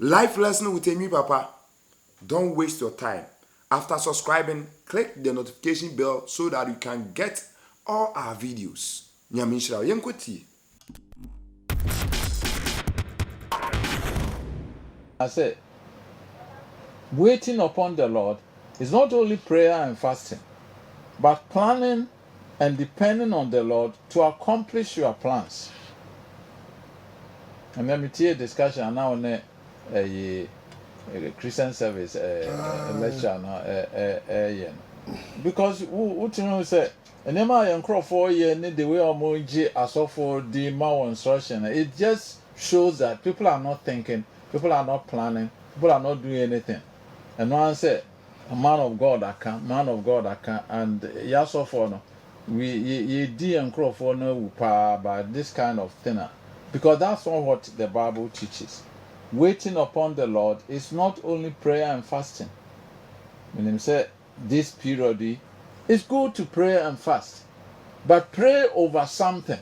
Life lesson with Amy Papa. Don't waste your time. After subscribing, click the notification bell so that you can get all our videos. Nyamishra Yenkweti. I said, waiting upon the Lord is not only prayer and fasting, but planning and depending on the Lord to accomplish your plans. And let me tell you discussion now on a Christian service lecture now because what you know say and then my crop 4 year need the way omoji aso for the more instruction. It just shows that people are not thinking, people are not planning, people are not doing anything. And one said, a man of God I can, and yaso for no we ye di and crop for no by this kind of thing. Because that's not what the Bible teaches. Waiting upon the Lord is not only prayer and fasting. When he said this period, it's good to pray and fast, but pray over something.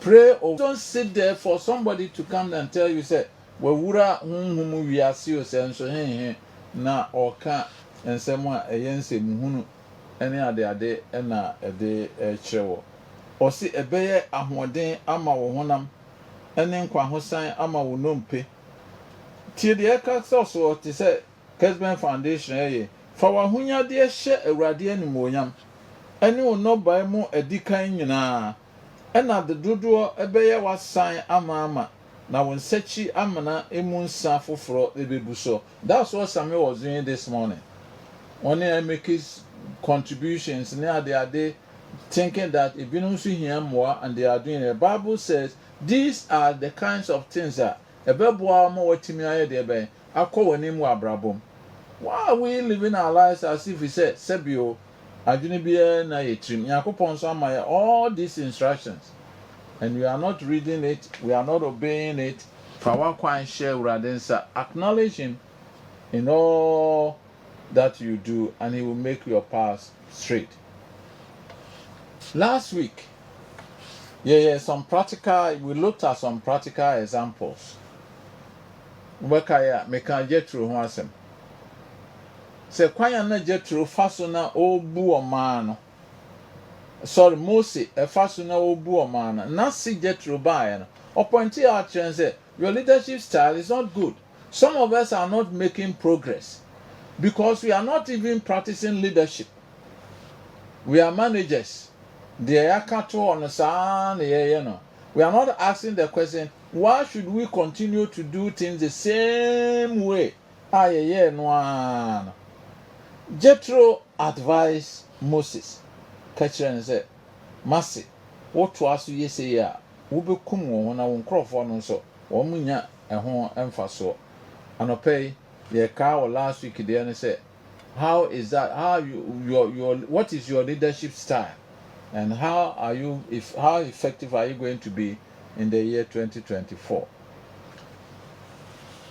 Pray over. Don't sit there for somebody to come and tell you, say, "Wawura humu wiase o se nso he na oka ensemo eyense muhunu ene ade na ede kyerɛwo." Osi ebeye ahoden ama wo honam ene nkwa hosan ama wo nompe. Tie de eka so te say Kesben Foundation fa wa hunya de hye awurade animonyam ene wo no bai mu adikan nyinaa ena de dodo ebeye wasan ama na won sachi amana emu nsa foforo ebebu so. That's what Samuel was doing this morning. When he make his contributions near ade thinking that if you don't see him more and they are doing it. The Bible says these are the kinds of things that ebeboa mo watimi aye de be akọ wani mu abrabom. Why are we living our lives as if we said sebio adwene bia na yetrim yakopon so amaye all these instructions and we are not reading it, we are not obeying it. Power kwan share uradensa, acknowledge him in all that you do and he will make your path straight. Last week, we looked at some practical examples. Meka Jethro ho asem. Se kwanya na Jethro faso na obu omano. Sorry, Moses faso na obu omano. Na si Jethro bae no. Opointi out and say, your leadership style is not good. Some of us are not making progress because we are not even practicing leadership. We are managers. We are not asking the question, why should we continue to do things the same way? Jethro advised Moses, catcher and said, Massey, what was you say? Ube kumu na wonkrofo so womunya eho emfaso anopai ye ka last week there and said, how is that, how your what is your leadership style? And how effective are you going to be in the year 2024?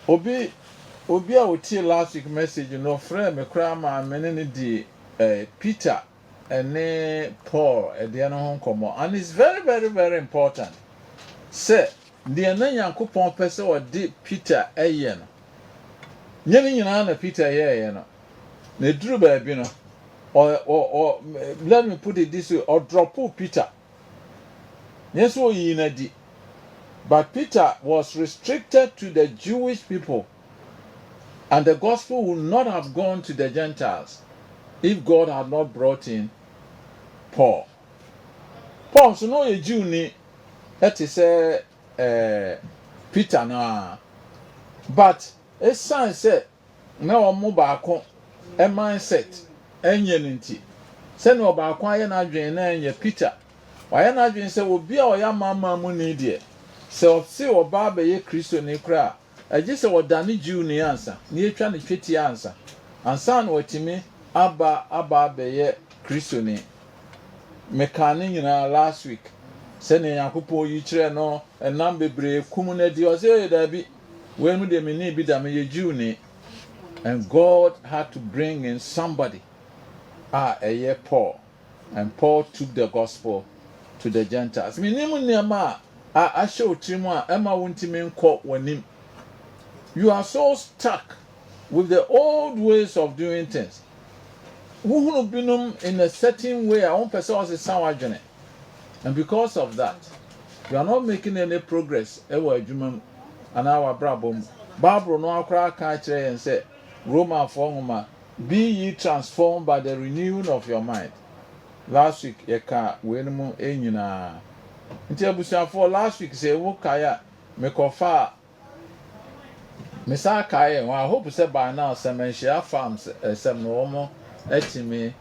Obi a wotie last week message friend me kra ma menene di Peter and Paul no ho komo, and it's very very very important. Say the na Yankopon pese o di Peter no. Nyina na Peter no. Na duru ba bi no. Or let me put it this way, or drop Peter. Yes, but Peter was restricted to the Jewish people, and the gospel would not have gone to the Gentiles if God had not brought in Paul. Paul, so no a Jew ni that is Peter na, but a sign said no more back a mindset. Enye nti se no ba kwa ye na adwen na enye Peter wa ye na adwen se obi a oya mama mu ni de se o se oba ba ye Kristo ni kra agi se wodane Jew ni ansa ni etwa ne tweti ansa na watimi aba ba ye Kristo ni mekane nyina last week se ne Yakobo yi kire no enam bebre kum na di o se da bi we nu de me ni bi da me ye Jew ni, and God had to bring in somebody. Paul, and Paul took the gospel to the Gentiles. Minimu niama a show trimu a ema wontimi nkọ wanim. You are so stuck with the old ways of doing things. Wohunu binom in a certain way, our own person was a sound journey. And because of that, you are not making any progress. Ewa adwuma and our brabom. Bible no akra ka kire and say, Roman 4, be ye transformed by the renewing of your mind. Last week, yeka wenmu enyina. Nti abusuafo last week say wo kaya mekofa mesa kaya. Well, I hope say by now Semenshia farms some normal etimi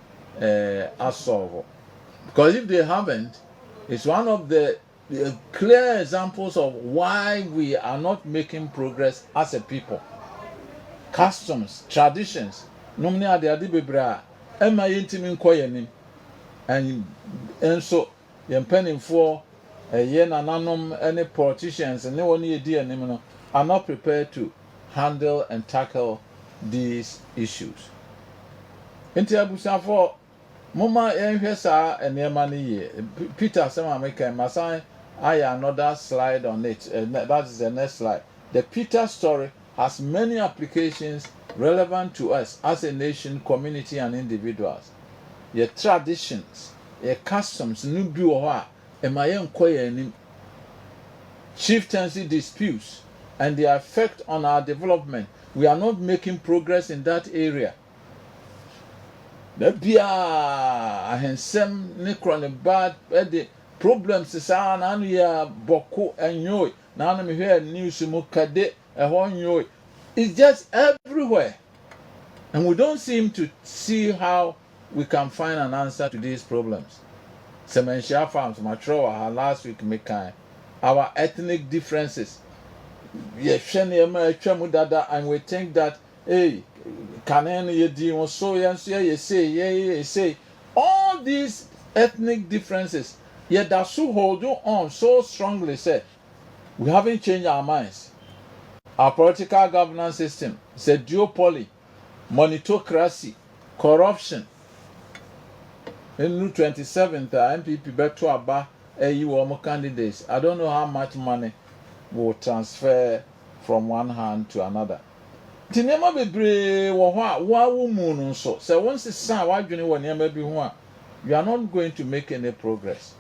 asolve. Because if they haven't, it's one of the clear examples of why we are not making progress as a people. Customs, traditions, nomini ade bebra, ema yentimi nkoyenim. And so yempenimfo ye nananom any politicians and no one ye are not prepared to handle and tackle these issues. Inti abusafo mama enhwe saa enema ne ye. Peter Sema make masan aya another slide on it. That is the next slide. The Peter story has many applications relevant to us as a nation, community and individuals. Your traditions, your customs, new biwa, and my own chieftaincy disputes and the effect on our development. We are not making progress in that area. The bia ahensem ne bad the problems is na ya boko enyoy na me hear news mu kade ehonyoy. It's just everywhere. And we don't seem to see how we can find an answer to these problems. Semenshia farms, Matroa, last week, our ethnic differences. And we think that, hey, say, all these ethnic differences, yet that so hold on so strongly, say, we haven't changed our minds. Our political governance system, say duopoly, monitocracy, corruption. In 27th, MPP better about AU candidates. I don't know how much money will transfer from one hand to another. Tinema bebre wa woman so. So once it's sad, why you when you are not going to make any progress.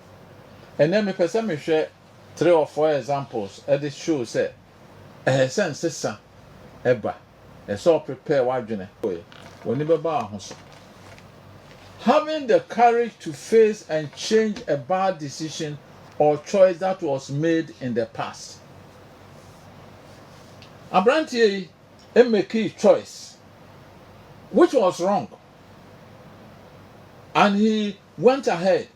And then me share 3 or 4 examples at the show say sense sister eba. So prepare wajune. When you house. Having the courage to face and change a bad decision or choice that was made in the past. Abrantie make a choice which was wrong, and he went ahead.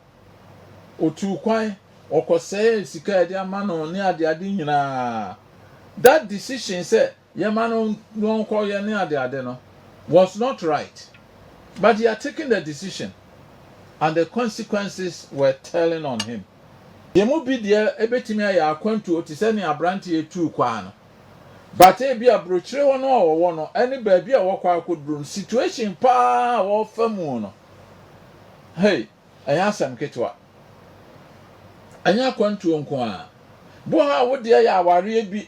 Otu kwan okose sika ade amano ne ade nyina. That decision said yemano no ko ye ne ade no was not right. But he had taken the decision, and the consequences were telling on him. Yemu bi de ebetimi aya akwantu otise ne abrante etu kwa. But e bi abrochire wono owo no ene ba bi a wokwa akoduru situation pa wo famu no. Hey, aya asam ketwa. Anya akwantu onko a. Bo ha wo de ya aware bi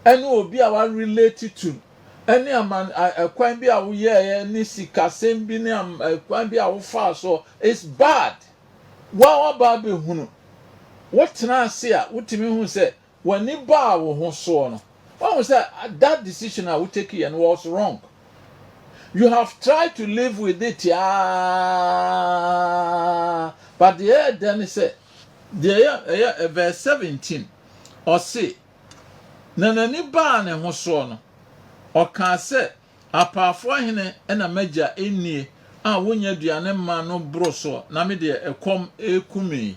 ene obi a wa relate to any man kwan bi a wo ye ni sikasem bi ni kwan bi a wo fa so is bad. Wa ba be hunu. What na say a wutimi hu say wani ba wo ho so no. One say that decision I would take and was wrong. You have tried to live with it, yeah. But the then say the verse 17 or say nanani ba ne ho so no. Oka se apafo hene na magya enie a wonya duane ma no broso na me de ekom ekumi.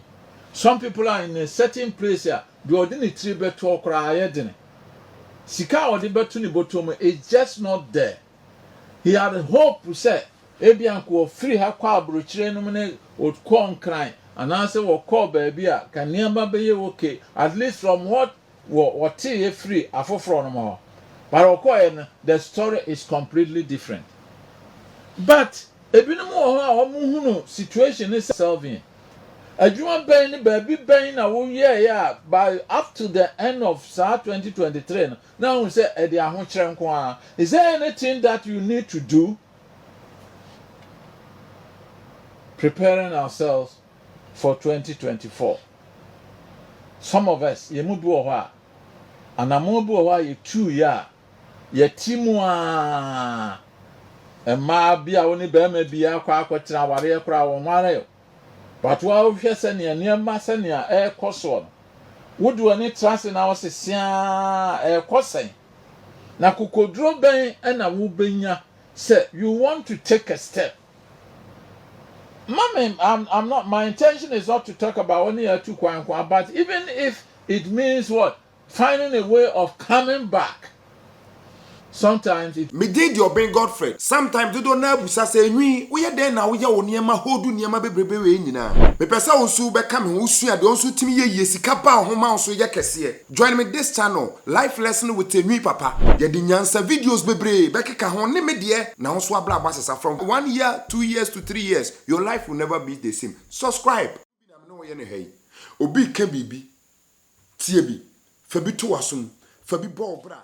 Some people are in a certain place here the ordinary tree beto okra ayedene sika odi beto ni botom is just not there. He had hope say ebianko free ha kwa abrochire no ne okon kran anase wo call baby a kaniamba beye okay at least from what he free afofro no mo. But the story is completely different. But ebinom wo ho a situation is solving. adwuma bɛn ne baabi bɛn na woyɛɛ a by up to the end of saa 2023 no na hu sɛ ɛde ahokyerɛ nko a is there anything that you need to do preparing ourselves for 2024? Some of us yɛmu bi wɔ hɔ a anamo bi wɔ hɔ a yɛtu yɛ a yɛti mu a mmaa bi a wɔne bɛrima bi akɔ akɔtena awareɛ koraa wɔn ara yɛ but wohwɛ sɛnea nneɛma sɛnea ɛrekɔ soɔ no wode w'ani trase na wɔse siaa ɛrekɔ sɛn na kokoduro bɛn ɛna wobɛnya sɛ you want to take a step. Mommy, I'm not, my intention is not to talk about only a 2 kwan, but even if it means what? Finding a way of coming back. Sometimes it. Me did your brain Godfrey. Sometimes you don't know busa say nwi we there na we ya oniema hodu niema bebrebe we nyina. Me pesa onsu be ka me onsu ade onsu timi ye sika ba homa onsu ye kese. Join me this channel, Life Lesson with Nwi Papa. Ye di nyansa videos bebre be keka ho ne me de na onsu abla abasesa from 1 year, 2 years to 3 years. Your life will never be the same. Subscribe. Na me no ye ne hey. Obi ka bibi. Tie bi. Fa bi to wasum. Fa bi bo bra.